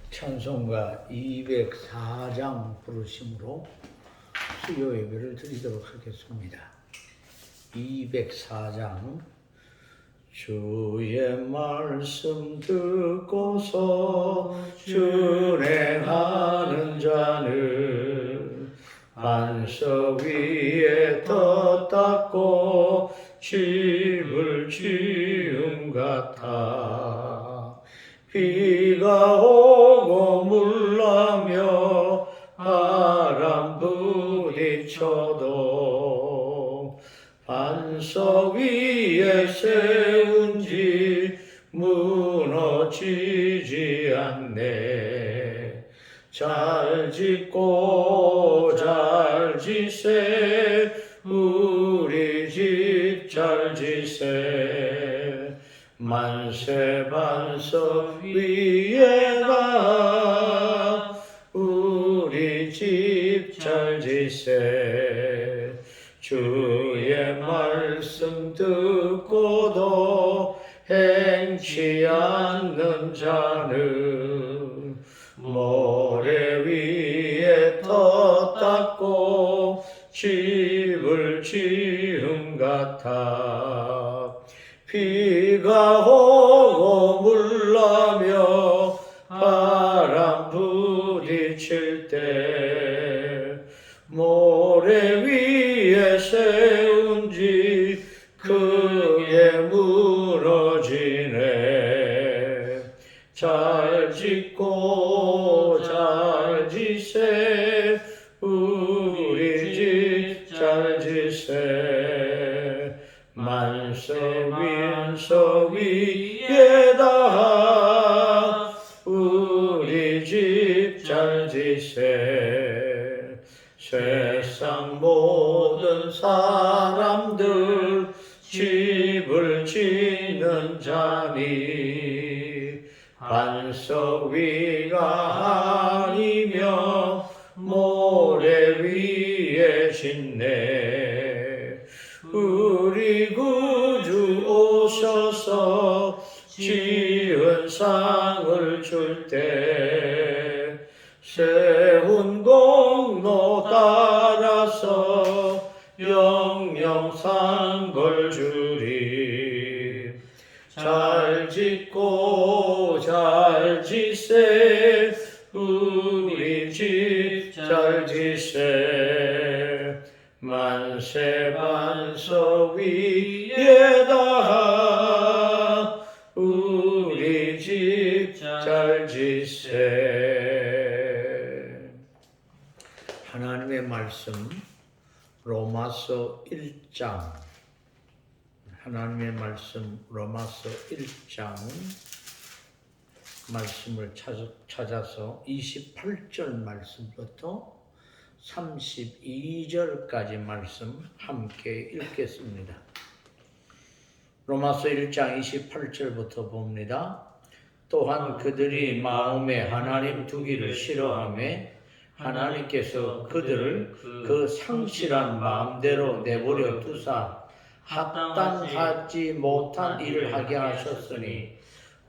찬송가 204장 부르심으로 수요 예배를 드리도록 하겠습니다. 204장 주의 말씀 듣고서 준행하는 자는 반석 위에 더 닦고 집을 지은 같아. 비가 오고 물나며 바람 부딪혀도 반석 위에 세운 집 무너지지 않네. 잘 짓고 잘 지세 우리 집 잘 지세. 만세 반석 위에다 우리 집 잘 지세. 주의 말씀 듣고도 행치 않는 자는 모래 위에 터 닦고 집을 지은 같아. 비가 오고 물나며 바람 부딪힐 때 모래 위에 세운 집 크게 무너지네. 잘 짓고 잘 지세 우리 집 잘 지세. 만석 위에다 우리 집 잘 지세. 세상 모든 사람들 집을 짓는 자니 반석 위가 아니며 모래 위에 짓네. 우리 구주 오셔서 지은 상을 줄 때 세운 공로 따라서 영영 상벌 주리. 잘 짓고 잘 지세 우리 집 잘 지세. 만세 반석 위에다 우리 집 잘 지세. 하나님의 말씀 로마서 1장. 하나님의 말씀 로마서 1장 말씀을 찾아서 28절 말씀부터 32절까지 말씀 함께 읽겠습니다. 로마서 1장 28절부터 봅니다. 또한 그들이 마음에 하나님 두기를 싫어하며 하나님께서 그들을 그 상실한 마음대로 내버려 두사 합당하지 못한 일을 하게 하셨으니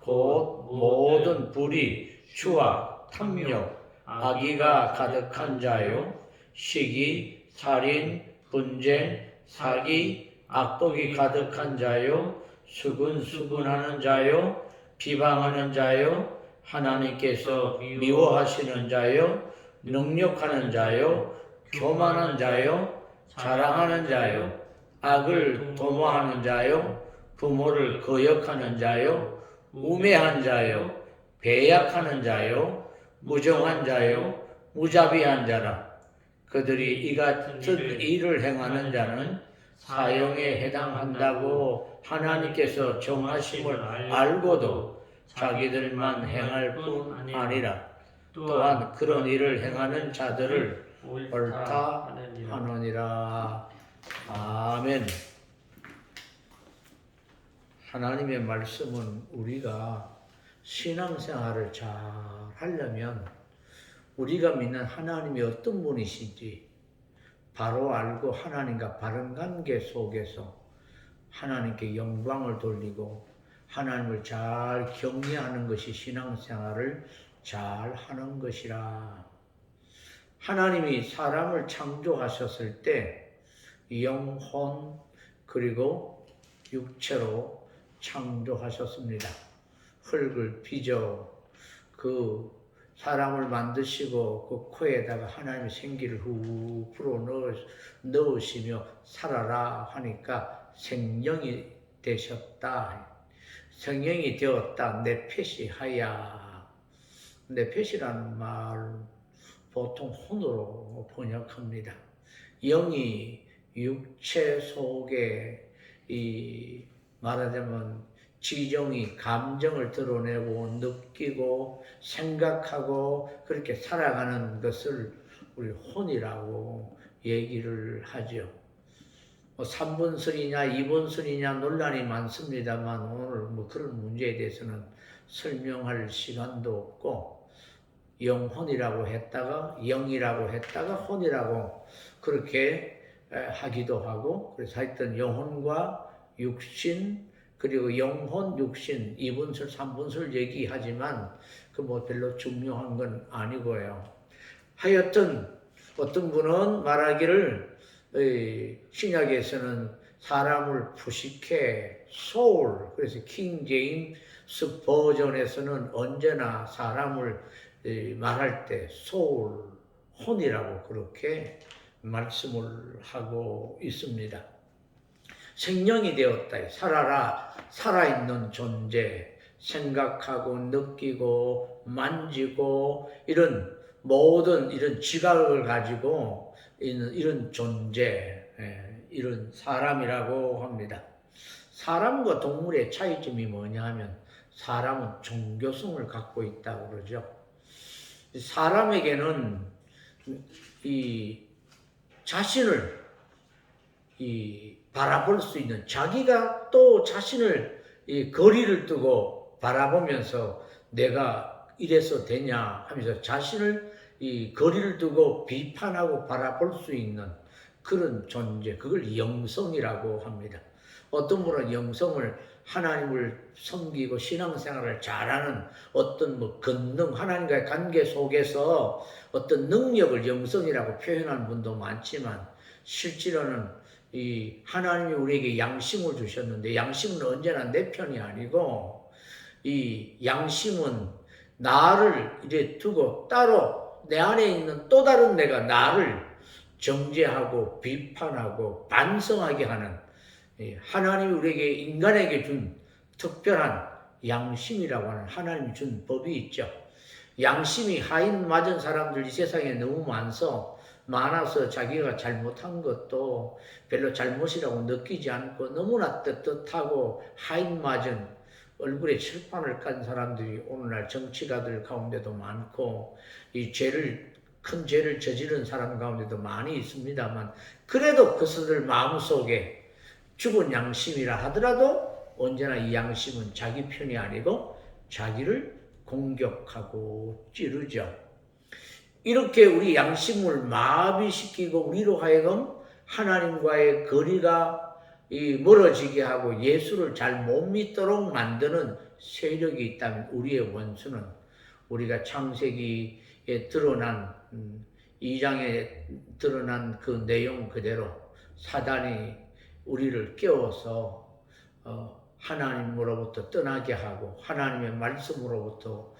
곧 모든 불의, 추악, 탐욕, 악의가 가득한 자요, 시기, 살인, 분쟁, 사기, 악독이 가득한 자요, 수근수근하는 자요, 비방하는 자요, 하나님께서 미워하시는 자요, 능욕하는 자요, 교만한 자요, 자랑하는 자요, 악을 도모하는 자요, 부모를 거역하는 자요, 우매한 자요, 배약하는 자요, 무정한 자요, 무자비한 자라. 그들이 이 같은 일을 행하는 자는 사형에 해당한다고 하나님께서 정하심을 알고도 자기들만 행할 뿐 아니라 또한 그런 일을 행하는 자들을 옳다 하느니라. 아멘. 하나님의 말씀은 우리가 신앙생활을 잘 하려면 우리가 믿는 하나님이 어떤 분이신지 바로 알고 하나님과 바른 관계 속에서 하나님께 영광을 돌리고 하나님을 잘 경외하는 것이 신앙생활을 잘 하는 것이라. 하나님이 사람을 창조하셨을 때 영혼 그리고 육체로 창조하셨습니다. 흙을 빚어 그 사람을 만드시고 그 코에다가 하나님의 생기를 후 불어 넣으시며 살아라 하니까 생명이 되셨다. 생명이 되었다. 네페시하야. 네페시라는 말 보통 혼으로 번역합니다. 영이 육체 속에 이 말하자면 지정이 감정을 드러내고 느끼고 생각하고 그렇게 살아가는 것을 우리 혼이라고 얘기를 하죠. 3분술이냐 2분술이냐 논란이 많습니다만 오늘 그런 문제에 대해서는 설명할 시간도 없고 영혼이라고 했다가 영이라고 했다가 혼이라고 그렇게 하기도 하고 그래서 하여튼 영혼과 육신 그리고 영혼, 육신, 2분술, 3분술 얘기하지만 그 별로 중요한 건 아니고요. 하여튼 어떤 분은 말하기를 신약에서는 사람을 푸시케, 소울, 그래서 킹 제임스 버전에서는 언제나 사람을 말할 때 소울, 혼이라고 그렇게 말씀을 하고 있습니다. 생명이 되었다. 살아라. 살아있는 존재. 생각하고 느끼고 만지고 이런 모든 이런 지각을 가지고 있는 이런 존재, 이런 사람이라고 합니다. 사람과 동물의 차이점이 뭐냐 하면 사람은 종교성을 갖고 있다고 그러죠. 사람에게는 이 자신을 바라볼 수 있는 자기가 또 자신을 거리를 두고 바라보면서 내가 이래서 되냐 하면서 자신을 거리를 두고 비판하고 바라볼 수 있는 그런 존재, 그걸 영성이라고 합니다. 어떤 분은 영성을 하나님을 섬기고 신앙생활을 잘하는 어떤 권능, 하나님과의 관계 속에서 어떤 능력을 영성이라고 표현하는 분도 많지만 실제로는 이 하나님이 우리에게 양심을 주셨는데 양심은 언제나 내 편이 아니고 이 양심은 나를 이래 두고 따로 내 안에 있는 또 다른 내가 나를 정죄하고 비판하고 반성하게 하는 하나님이 우리에게 인간에게 준 특별한 양심이라고 하는 하나님이 준 법이 있죠. 양심이 하인 맞은 사람들 이 세상에 너무 많아서 자기가 잘못한 것도 별로 잘못이라고 느끼지 않고 너무나 떳떳하고 하인 맞은 얼굴에 칠판을 깐 사람들이 오늘날 정치가들 가운데도 많고 큰 죄를 저지른 사람 가운데도 많이 있습니다만 그래도 그것들 마음속에 죽은 양심이라 하더라도 언제나 이 양심은 자기 편이 아니고 자기를 공격하고 찌르죠. 이렇게 우리 양심을 마비시키고 우리로 하여금 하나님과의 거리가 멀어지게 하고 예수를 잘 못 믿도록 만드는 세력이 있다면 우리의 원수는 우리가 창세기에 드러난 2장에 드러난 그 내용 그대로 사단이 우리를 깨워서 하나님으로부터 떠나게 하고 하나님의 말씀으로부터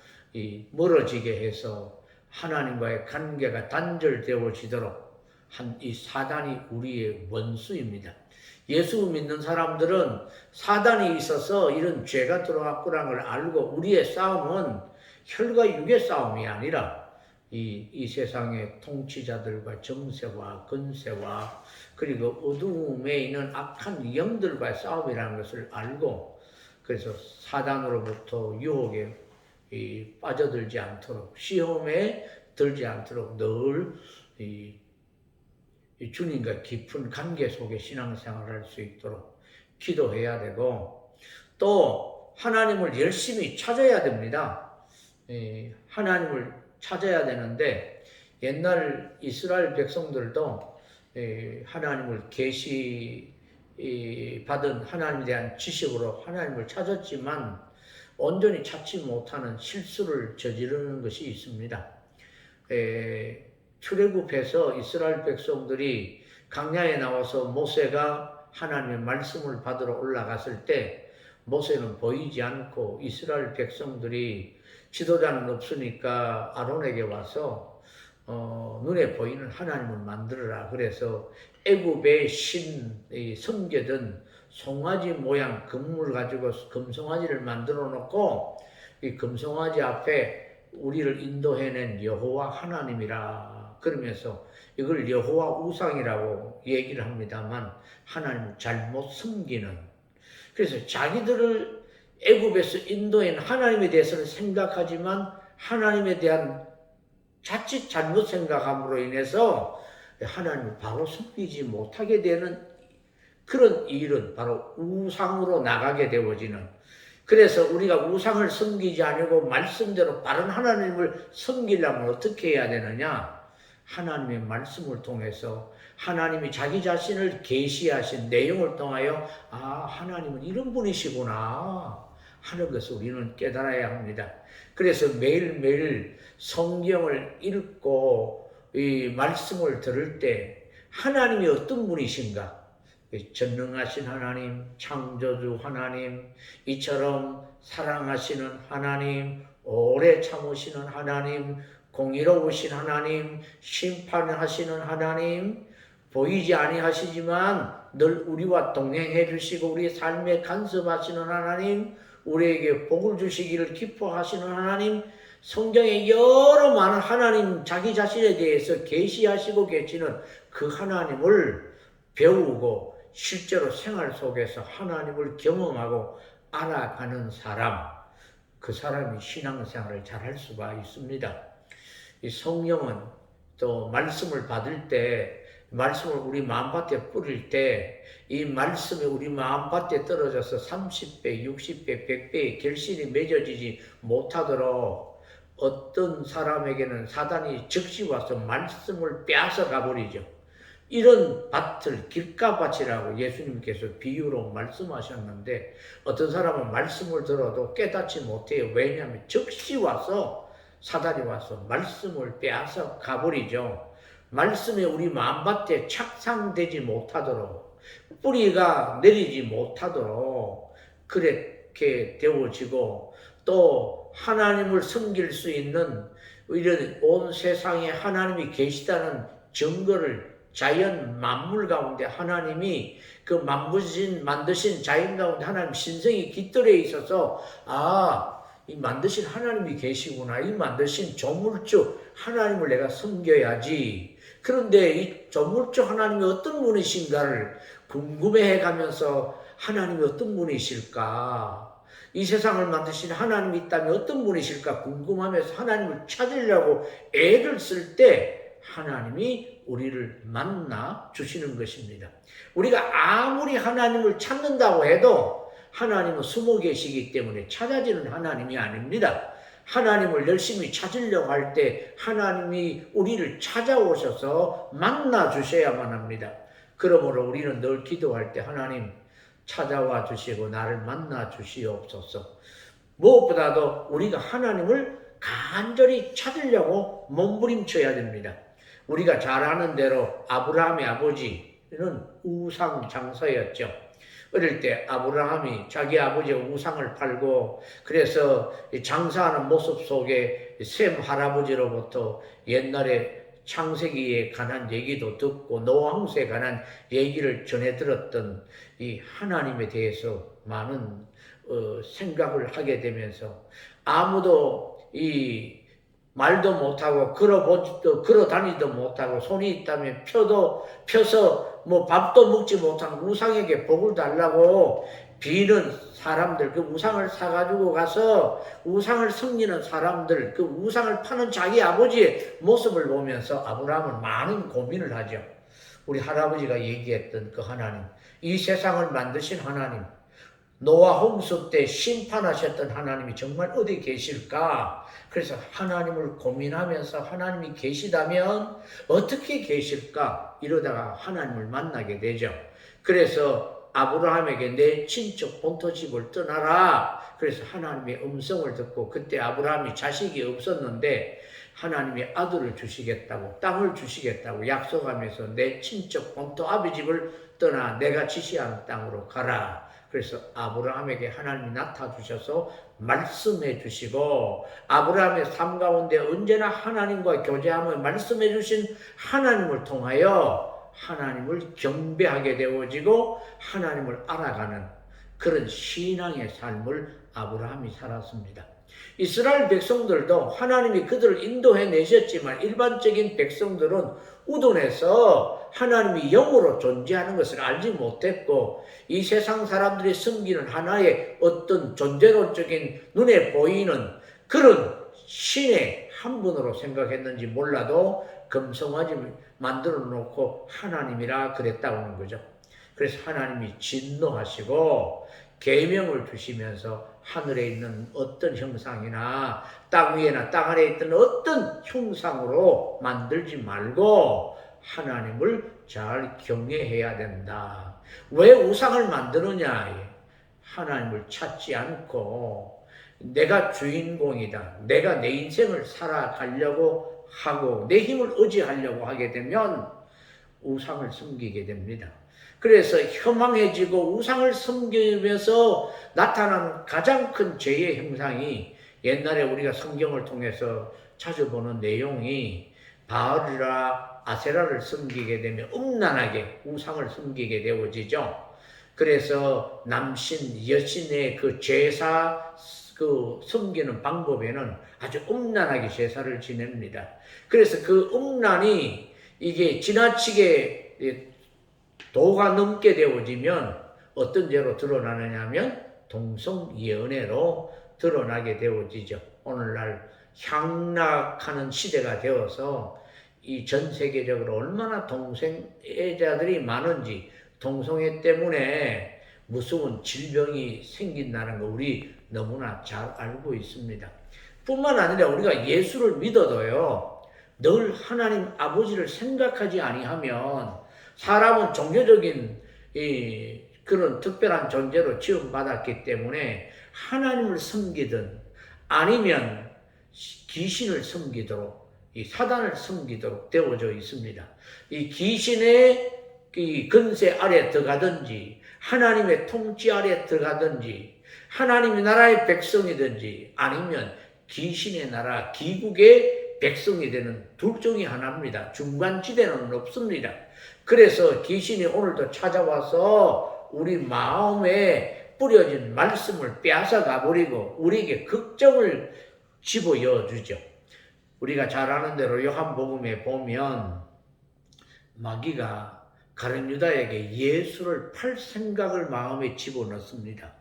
멀어지게 해서 하나님과의 관계가 단절되어지도록 한 이 사단이 우리의 원수입니다. 예수 믿는 사람들은 사단이 있어서 이런 죄가 들어왔구라는 걸 알고 우리의 싸움은 혈과 육의 싸움이 아니라 이 세상의 통치자들과 정세와 권세와 그리고 어두움에 있는 악한 영들과의 싸움이라는 것을 알고 그래서 사단으로부터 유혹에 빠져들지 않도록 시험에 들지 않도록 늘 주님과 깊은 관계 속에 신앙생활을 할 수 있도록 기도해야 되고 또 하나님을 열심히 찾아야 됩니다. 하나님을 찾아야 되는데 옛날 이스라엘 백성들도 하나님을 계시 받은 하나님에 대한 지식으로 하나님을 찾았지만 온전히 찾지 못하는 실수를 저지르는 것이 있습니다. 출애굽해서 이스라엘 백성들이 광야에 나와서 모세가 하나님의 말씀을 받으러 올라갔을 때 모세는 보이지 않고 이스라엘 백성들이 지도자는 없으니까 아론에게 와서 눈에 보이는 하나님을 만들어라. 그래서 애굽의 섬겨든 송아지 모양 금을 가지고 금송아지를 만들어 놓고 이 금송아지 앞에 우리를 인도해낸 여호와 하나님이라 그러면서 이걸 여호와 우상이라고 얘기를 합니다만 하나님을 잘못 섬기는, 그래서 자기들을 애굽에서 인도한 하나님에 대해서는 생각하지만 하나님에 대한 자칫 잘못 생각함으로 인해서 하나님을 바로 섬기지 못하게 되는 그런 일은 바로 우상으로 나가게 되어지는, 그래서 우리가 우상을 섬기지 않고 말씀대로 바른 하나님을 섬기려면 어떻게 해야 되느냐? 하나님의 말씀을 통해서 하나님이 자기 자신을 계시하신 내용을 통하여 하나님은 이런 분이시구나 하는 것을 우리는 깨달아야 합니다. 그래서 매일매일 성경을 읽고 이 말씀을 들을 때 하나님이 어떤 분이신가? 전능하신 하나님, 창조주 하나님, 이처럼 사랑하시는 하나님, 오래 참으시는 하나님, 공의로우신 하나님, 심판하시는 하나님, 보이지 아니하시지만 늘 우리와 동행해 주시고 우리 삶에 간섭하시는 하나님, 우리에게 복을 주시기를 기뻐하시는 하나님, 성경에 여러 많은 하나님 자기 자신에 대해서 계시하시고 계시는 그 하나님을 배우고 실제로 생활 속에서 하나님을 경험하고 알아가는 사람, 그 사람이 신앙생활을 잘할 수가 있습니다. 이 성령은 또 말씀을 받을 때, 말씀을 우리 마음밭에 뿌릴 때 이 말씀이 우리 마음밭에 떨어져서 30배, 60배, 100배의 결실이 맺어지지 못하도록 어떤 사람에게는 사단이 즉시 와서 말씀을 빼앗아 가버리죠. 이런 밭을 길가밭이라고 예수님께서 비유로 말씀하셨는데 어떤 사람은 말씀을 들어도 깨닫지 못해요. 왜냐하면 즉시 와서 사단이 와서 말씀을 빼앗아 가버리죠. 말씀이 우리 마음밭에 착상되지 못하도록, 뿌리가 내리지 못하도록 그렇게 되어지고, 또 하나님을 섬길 수 있는 이런 온 세상에 하나님이 계시다는 증거를 자연 만물 가운데 하나님이 그 만드신 자연 가운데 하나님 신성이 깃들어 있어서 이 만드신 하나님이 계시구나. 이 만드신 조물주 하나님을 내가 섬겨야지. 그런데 이 조물주 하나님이 어떤 분이신가를 궁금해해 가면서 하나님이 어떤 분이실까? 이 세상을 만드신 하나님이 있다면 어떤 분이실까 궁금하면서 하나님을 찾으려고 애를 쓸 때 하나님이 우리를 만나 주시는 것입니다. 우리가 아무리 하나님을 찾는다고 해도 하나님은 숨어 계시기 때문에 찾아지는 하나님이 아닙니다. 하나님을 열심히 찾으려고 할 때 하나님이 우리를 찾아오셔서 만나 주셔야만 합니다. 그러므로 우리는 늘 기도할 때 하나님 찾아와 주시고 나를 만나 주시옵소서. 무엇보다도 우리가 하나님을 간절히 찾으려고 몸부림쳐야 됩니다. 우리가 잘 아는 대로 아브라함의 아버지는 우상 장사였죠. 어릴 때 아브라함이 자기 아버지의 우상을 팔고 그래서 장사하는 모습 속에 셈 할아버지로부터 옛날에 창세기에 관한 얘기도 듣고 노아홍수에 관한 얘기를 전해 들었던 이 하나님에 대해서 많은 생각을 하게 되면서 아무도 이 말도 못하고 걸어 다니도 못하고 손이 있다면 펴서 밥도 먹지 못하는 우상에게 복을 달라고 비는 사람들, 그 우상을 사가지고 가서 우상을 섬기는 사람들, 그 우상을 파는 자기 아버지의 모습을 보면서 아브라함은 많은 고민을 하죠. 우리 할아버지가 얘기했던 그 하나님, 이 세상을 만드신 하나님, 노아 홍수 때 심판하셨던 하나님이 정말 어디 계실까? 그래서 하나님을 고민하면서 하나님이 계시다면 어떻게 계실까? 이러다가 하나님을 만나게 되죠. 그래서 아브라함에게 내 친척 본토집을 떠나라. 그래서 하나님의 음성을 듣고 그때 아브라함이 자식이 없었는데 하나님이 아들을 주시겠다고 땅을 주시겠다고 약속하면서 내 친척 본토 아비집을 떠나 내가 지시하는 땅으로 가라. 그래서 아브라함에게 하나님이 나타주셔서 말씀해 주시고 아브라함의 삶 가운데 언제나 하나님과 교제함을 말씀해 주신 하나님을 통하여 하나님을 경배하게 되어지고 하나님을 알아가는 그런 신앙의 삶을 아브라함이 살았습니다. 이스라엘 백성들도 하나님이 그들을 인도해 내셨지만 일반적인 백성들은 우둔해서 하나님이 영으로 존재하는 것을 알지 못했고 이 세상 사람들이 섬기는 하나의 어떤 존재론적인 눈에 보이는 그런 신의 한 분으로 생각했는지 몰라도 금송아지 만들어 놓고 하나님이라 그랬다고 하는 거죠. 그래서 하나님이 진노하시고 계명을 주시면서 하늘에 있는 어떤 형상이나 땅 위에나 땅 아래에 있던 어떤 형상으로 만들지 말고 하나님을 잘 경외해야 된다. 왜 우상을 만드느냐? 하나님을 찾지 않고 내가 주인공이다. 내가 내 인생을 살아가려고 하고 내 힘을 의지하려고 하게 되면 우상을 섬기게 됩니다. 그래서 혐망해지고 우상을 섬기면서 나타나는 가장 큰 죄의 형상이 옛날에 우리가 성경을 통해서 자주 보는 내용이 바알이라 아세라를 섬기게 되면 음란하게 우상을 섬기게 되어지죠. 그래서 남신, 여신의 그 제사 그 섬기는 방법에는 아주 음란하게 제사를 지냅니다. 그래서 그 음란이 이게 지나치게 도가 넘게 되어지면 어떤 죄로 드러나느냐 하면 동성연애로 드러나게 되어지죠. 오늘날 향락하는 시대가 되어서 이 전 세계적으로 얼마나 동성애자들이 많은지 동성애 때문에 무서운 질병이 생긴다는 거 우리 너무나 잘 알고 있습니다. 뿐만 아니라 우리가 예수를 믿어도요. 늘 하나님 아버지를 생각하지 아니하면 사람은 종교적인 그런 특별한 존재로 지음받았기 때문에 하나님을 섬기든 아니면 귀신을 섬기도록 이 사단을 섬기도록 되어져 있습니다. 이 귀신의 이 근세 아래 들어가든지 하나님의 통치 아래 들어가든지 하나님의 나라의 백성이든지 아니면 귀신의 나라 기국의 백성이 되는 둘 중에 하나입니다. 중간지대는 없습니다. 그래서 귀신이 오늘도 찾아와서 우리 마음에 뿌려진 말씀을 빼앗아 가버리고 우리에게 걱정을 집어넣어 주죠. 우리가 잘 아는 대로 요한복음에 보면 마귀가 가룟 유다에게 예수를 팔 생각을 마음에 집어넣습니다.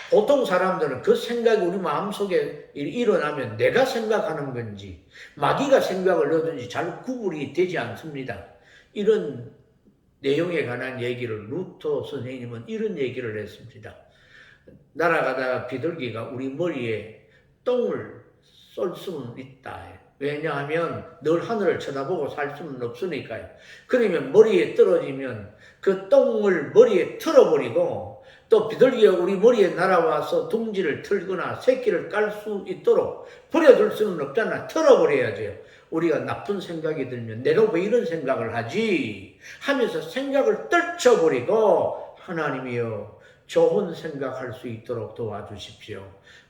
보통 사람들은 그 생각이 우리 마음속에 일어나면 내가 생각하는 건지 마귀가 생각을 넣든지 잘 구분이 되지 않습니다. 이런 내용에 관한 얘기를 루터 선생님은 이런 얘기를 했습니다. 날아가다가 비둘기가 우리 머리에 똥을 쏠 수는 있다. 왜냐하면 늘 하늘을 쳐다보고 살 수는 없으니까요. 그러면 머리에 떨어지면 그 똥을 머리에 틀어버리고 또 비둘기가 우리 머리에 날아와서 둥지를 틀거나 새끼를 깔 수 있도록 버려둘 수는 없잖아. 틀어버려야죠. 우리가 나쁜 생각이 들면 내가 왜 이런 생각을 하지? 하면서 생각을 떨쳐버리고 하나님이여 좋은 생각할 수 있도록 도와주십시오.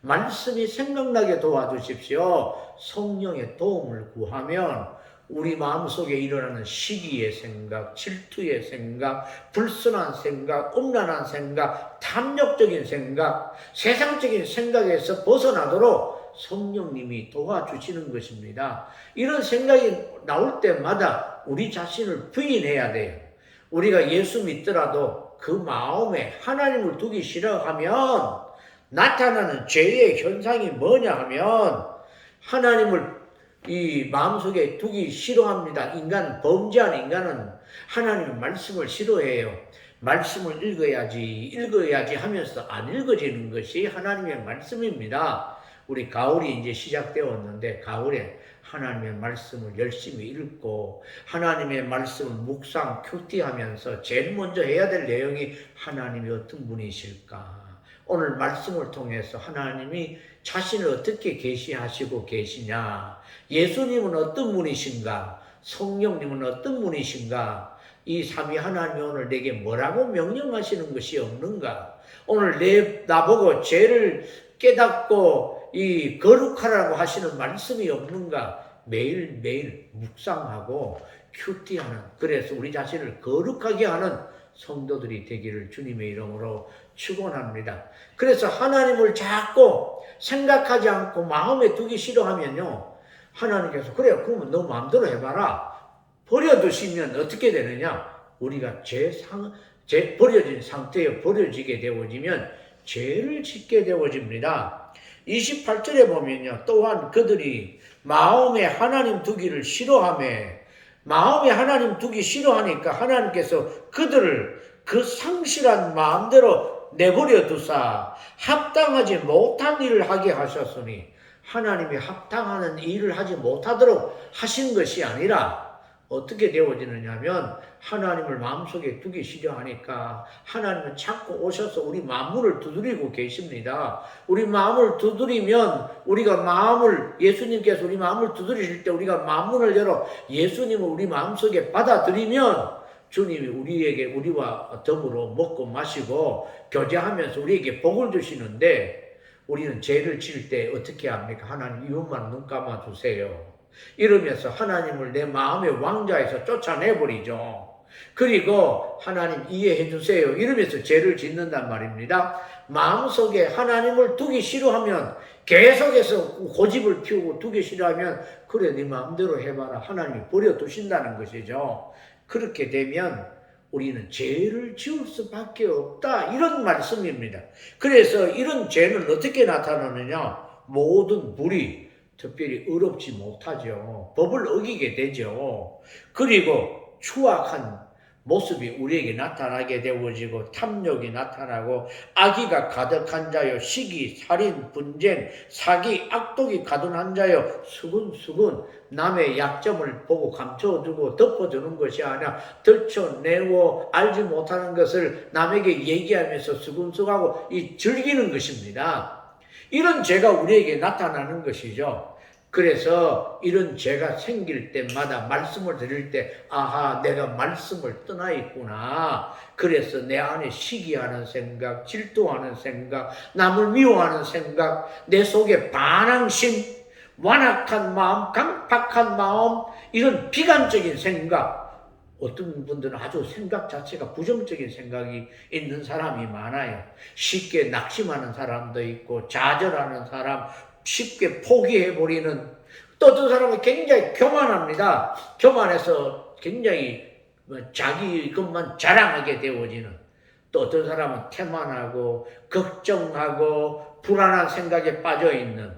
말씀이 생각나게 도와주십시오. 성령의 도움을 구하면 우리 마음속에 일어나는 시기의 생각, 질투의 생각, 불순한 생각, 음란한 생각, 탐욕적인 생각, 세상적인 생각에서 벗어나도록 성령님이 도와주시는 것입니다. 이런 생각이 나올 때마다 우리 자신을 부인해야 돼요. 우리가 예수 믿더라도 그 마음에 하나님을 두기 싫어하면 나타나는 죄의 현상이 뭐냐 하면 하나님을 이 마음속에 두기 싫어합니다. 범죄한 인간은 하나님의 말씀을 싫어해요. 말씀을 읽어야지 하면서 안 읽어지는 것이 하나님의 말씀입니다. 우리 가을이 이제 시작되었는데 가을에 하나님의 말씀을 열심히 읽고 하나님의 말씀을 묵상, 큐티하면서 제일 먼저 해야 될 내용이 하나님이 어떤 분이실까? 오늘 말씀을 통해서 하나님이 자신을 어떻게 계시하시고 계시냐? 예수님은 어떤 분이신가? 성령님은 어떤 분이신가? 이 삼위 하나님이 오늘 내게 뭐라고 명령하시는 것이 없는가? 오늘 나보고 죄를 깨닫고 이 거룩하라고 하시는 말씀이 없는가? 매일매일 묵상하고 큐티하는, 그래서 우리 자신을 거룩하게 하는 성도들이 되기를 주님의 이름으로 축원합니다. 그래서 하나님을 자꾸 생각하지 않고 마음에 두기 싫어하면요, 하나님께서 그래요, 그러면 너 마음대로 해봐라 버려두시면 어떻게 되느냐? 우리가 버려진 상태에 버려지게 되어지면 죄를 짓게 되어집니다. 28절에 보면요, 또한 그들이 마음에 하나님 두기를 싫어하며, 마음에 하나님 두기 싫어하니까 하나님께서 그들을 그 상실한 마음대로 내버려 두사 합당하지 못한 일을 하게 하셨으니, 하나님이 합당하는 일을 하지 못하도록 하신 것이 아니라 어떻게 되어지느냐 하면, 하나님을 마음속에 두기 싫어하니까 하나님은 자꾸 오셔서 우리 마음을 두드리고 계십니다. 우리 마음을 두드리면, 예수님께서 우리 마음을 두드리실 때 우리가 마음문을 열어 예수님을 우리 마음속에 받아들이면 주님이 우리와 더불어 먹고 마시고 교제하면서 우리에게 복을 주시는데, 우리는 죄를 지을 때 어떻게 합니까? 하나님, 이것만 눈 감아 주세요 이러면서 하나님을 내 마음의 왕좌에서 쫓아내버리죠. 그리고 하나님 이해해 주세요 이러면서 죄를 짓는단 말입니다. 마음속에 하나님을 두기 싫어하면, 계속해서 고집을 피우고 두기 싫어하면, 그래 네 마음대로 해봐라, 하나님이 버려두신다는 것이죠. 그렇게 되면 우리는 죄를 지을 수밖에 없다, 이런 말씀입니다. 그래서 이런 죄는 어떻게 나타나느냐? 모든 불의, 특별히 의롭지 못하죠. 법을 어기게 되죠. 그리고 추악한 모습이 우리에게 나타나게 되어지고, 탐욕이 나타나고, 악의가 가득한 자요, 시기, 살인, 분쟁, 사기, 악독이 가득한 자요, 수군수군, 남의 약점을 보고 감춰두고 덮어두는 것이 아니라 들춰내고 알지 못하는 것을 남에게 얘기하면서 수군수군하고 즐기는 것입니다. 이런 죄가 우리에게 나타나는 것이죠. 그래서 이런 죄가 생길 때마다 말씀을 드릴 때, 아하, 내가 말씀을 떠나 있구나. 그래서 내 안에 시기하는 생각, 질투하는 생각, 남을 미워하는 생각, 내 속에 반항심, 완악한 마음, 강팍한 마음, 이런 비관적인 생각, 어떤 분들은 아주 생각 자체가 부정적인 생각이 있는 사람이 많아요. 쉽게 낙심하는 사람도 있고, 좌절하는 사람, 쉽게 포기해버리는, 또 어떤 사람은 굉장히 교만합니다. 교만해서 굉장히 자기 것만 자랑하게 되어지는, 또 어떤 사람은 태만하고 걱정하고 불안한 생각에 빠져있는,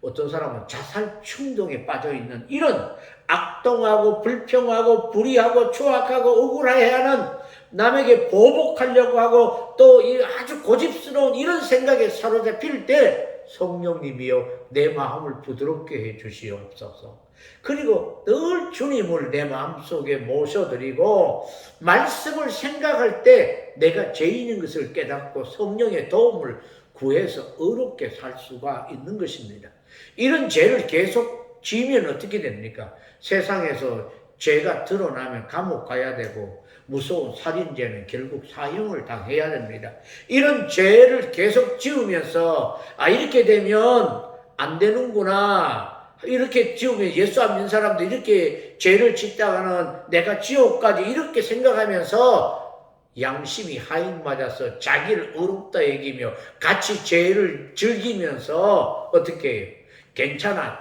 어떤 사람은 자살 충동에 빠져있는, 이런 악동하고 불평하고 불의하고 추악하고 억울해하는, 남에게 보복하려고 하고 또 아주 고집스러운 이런 생각에 사로잡힐 때, 성령님이여 내 마음을 부드럽게 해 주시옵소서. 그리고 늘 주님을 내 마음속에 모셔드리고 말씀을 생각할 때 내가 죄인인 것을 깨닫고 성령의 도움을 구해서 의롭게 살 수가 있는 것입니다. 이런 죄를 계속 지으면 어떻게 됩니까? 세상에서 죄가 드러나면 감옥 가야 되고, 무서운 살인죄는 결국 사형을 당해야 됩니다. 이런 죄를 계속 지으면서, 이렇게 되면 안 되는구나, 이렇게 지으면 예수 안 믿는 사람도 이렇게 죄를 짓다가는 내가 지옥까지, 이렇게 생각하면서 양심이 하인 맞아서 자기를 어렵다 여기며 같이 죄를 즐기면서 어떻게 해요?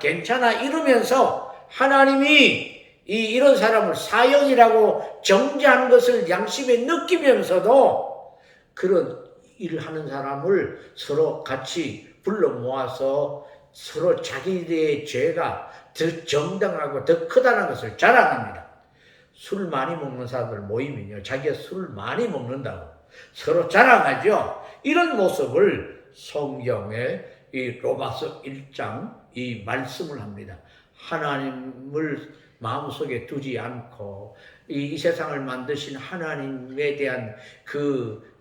괜찮아 이러면서 하나님이 이런 사람을 사형이라고 정죄하는 것을 양심에 느끼면서도 그런 일을 하는 사람을 서로 같이 불러 모아서 서로 자기들의 죄가 더 정당하고 더 크다는 것을 자랑합니다. 술 많이 먹는 사람들 모이면요, 자기가 술을 많이 먹는다고 서로 자랑하죠. 이런 모습을 성경에 이 로마서 1장 이 말씀을 합니다. 하나님을 마음속에 두지 않고 이 세상을 만드신 하나님에 대한 그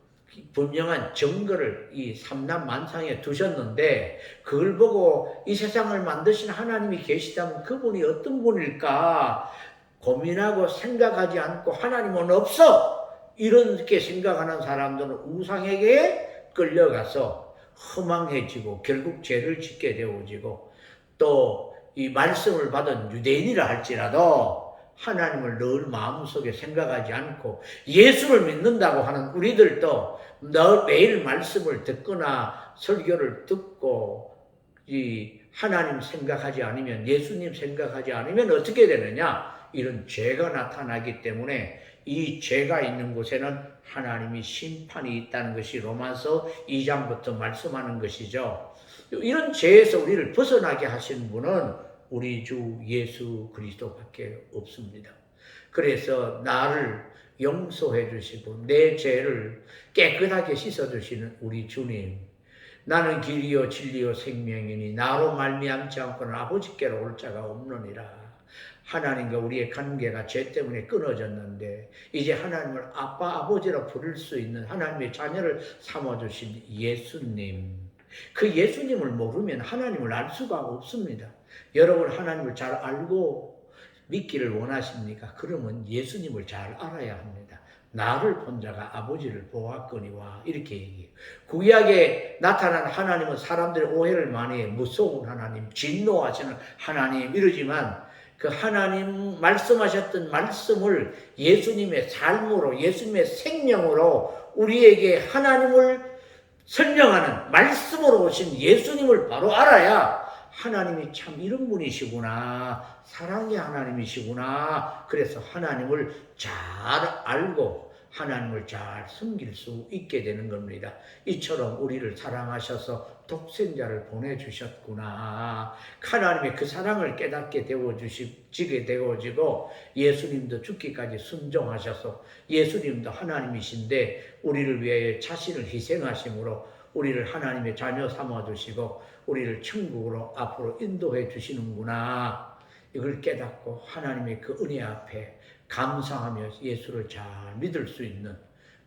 분명한 증거를 이 삼남만상에 두셨는데, 그걸 보고 이 세상을 만드신 하나님이 계시다면 그분이 어떤 분일까 고민하고 생각하지 않고 하나님은 없어 이렇게 생각하는 사람들은 우상에게 끌려가서 허망해지고 결국 죄를 짓게 되어지고, 또 이 말씀을 받은 유대인이라 할지라도 하나님을 늘 마음속에 생각하지 않고 예수를 믿는다고 하는 우리들도 매일 말씀을 듣거나 설교를 듣고 이 하나님 생각하지 않으면, 예수님 생각하지 않으면 어떻게 되느냐? 이런 죄가 나타나기 때문에 이 죄가 있는 곳에는 하나님이 심판이 있다는 것이 로마서 2장부터 말씀하는 것이죠. 이런 죄에서 우리를 벗어나게 하신 분은 우리 주 예수 그리스도밖에 없습니다. 그래서 나를 용서해 주시고 내 죄를 깨끗하게 씻어 주시는 우리 주님, 나는 길이요 진리요 생명이니 나로 말미암지 않고는 아버지께로 올 자가 없느니라. 하나님과 우리의 관계가 죄 때문에 끊어졌는데 이제 하나님을 아빠 아버지라 부를 수 있는 하나님의 자녀를 삼아주신 예수님, 그 예수님을 모르면 하나님을 알 수가 없습니다. 여러분 하나님을 잘 알고 믿기를 원하십니까? 그러면 예수님을 잘 알아야 합니다. 나를 본 자가 아버지를 보았거니와 이렇게 얘기해요. 구약에 나타난 하나님은 사람들의 오해를 많이 해요. 무서운 하나님, 진노하시는 하나님 이러지만 그 하나님 말씀하셨던 말씀을 예수님의 삶으로, 예수님의 생명으로 우리에게 하나님을 설명하는 말씀으로 오신 예수님을 바로 알아야 하나님이 참 이런 분이시구나, 사랑의 하나님이시구나, 그래서 하나님을 잘 알고 하나님을 잘 섬길 수 있게 되는 겁니다. 이처럼 우리를 사랑하셔서 독생자를 보내주셨구나, 하나님의 그 사랑을 깨닫게 되어지게 되어지고 예수님도 죽기까지 순종하셔서, 예수님도 하나님이신데 우리를 위해 자신을 희생하심으로 우리를 하나님의 자녀 삼아주시고 우리를 천국으로 앞으로 인도해 주시는구나, 이걸 깨닫고 하나님의 그 은혜 앞에 감사하며 예수를 잘 믿을 수 있는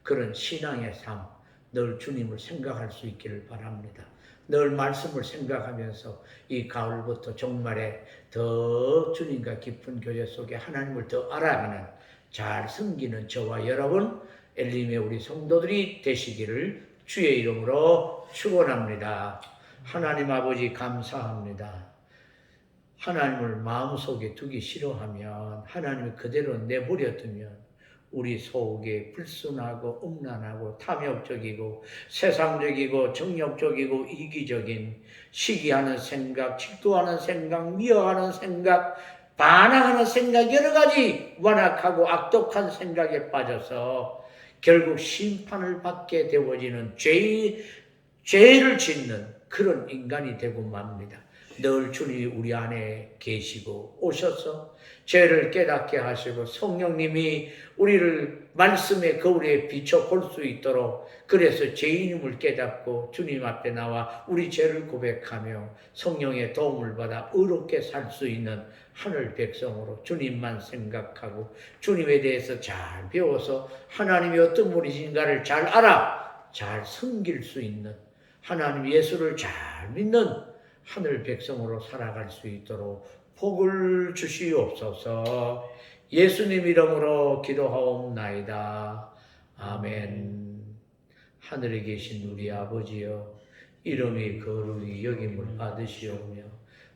그런 신앙의 삶, 늘 주님을 생각할 수 있기를 바랍니다. 늘 말씀을 생각하면서 이 가을부터 종말에 더 주님과 깊은 교제 속에 하나님을 더 알아가는, 잘 섬기는 저와 여러분, 엘림의 우리 성도들이 되시기를 주의 이름으로 축원합니다. 하나님 아버지 감사합니다. 하나님을 마음속에 두기 싫어하면, 하나님을 그대로 내버려두면 우리 속에 불순하고 음란하고 탐욕적이고 세상적이고 정욕적이고 이기적인 시기하는 생각, 질투하는 생각, 미워하는 생각, 반항하는 생각, 여러 가지 완악하고 악독한 생각에 빠져서 결국 심판을 받게 되어지는 죄를 짓는 그런 인간이 되고 맙니다. 늘 주님이 우리 안에 계시고 오셔서 죄를 깨닫게 하시고 성령님이 우리를 말씀의 거울에 비춰 볼 수 있도록, 그래서 죄인임을 깨닫고 주님 앞에 나와 우리 죄를 고백하며 성령의 도움을 받아 의롭게 살 수 있는 하늘 백성으로 주님만 생각하고 주님에 대해서 잘 배워서 하나님이 어떤 분이신가를 잘 알아 잘 섬길 수 있는, 하나님 예수를 잘 믿는 하늘 백성으로 살아갈 수 있도록 복을 주시옵소서. 예수님 이름으로 기도하옵나이다. 아멘. 하늘에 계신 우리 아버지여, 이름이 거룩히 여김을 받으시오며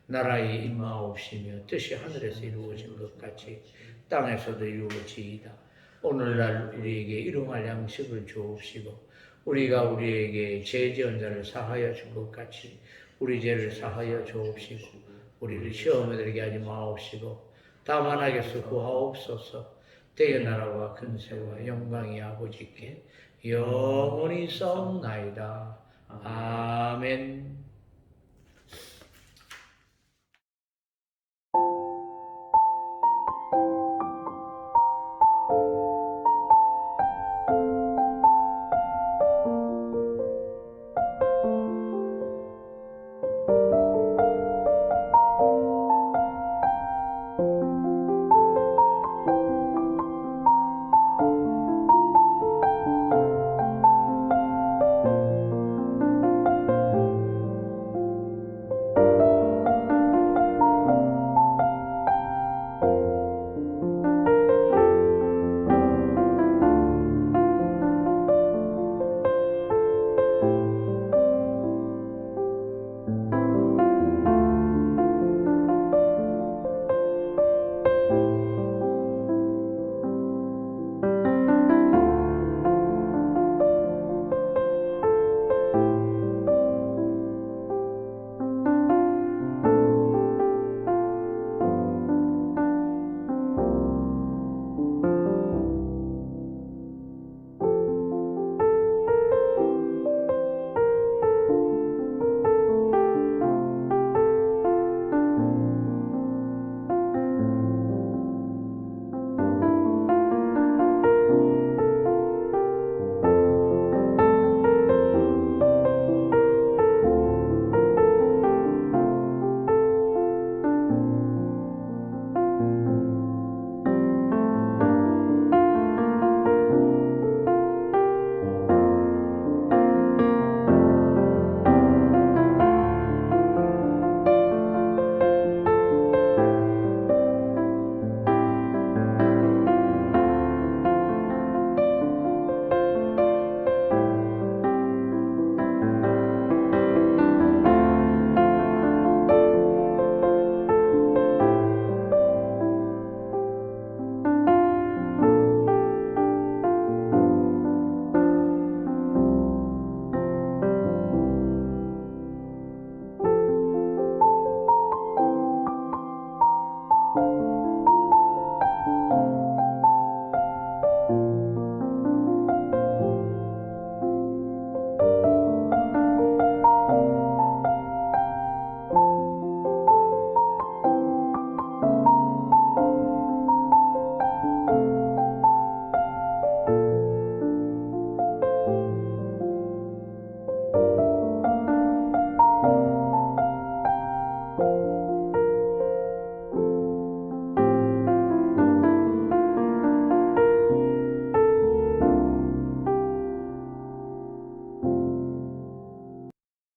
나라의 임하옵시며 뜻이 하늘에서 이루어진 것 같이 땅에서도 이루어지이다. 오늘날 우리에게 일용할 양식을 주옵시고 우리가 우리에게 죄 지은 자를 사하여 준 것 같이 우리 죄를 사하여 주옵시고 우리를 시험에 들게 하지 마옵시고 다만 악에서 구하옵소서. 대의 나라와 근세와 영광이 아버지께 영원히 싸움나이다. 아멘.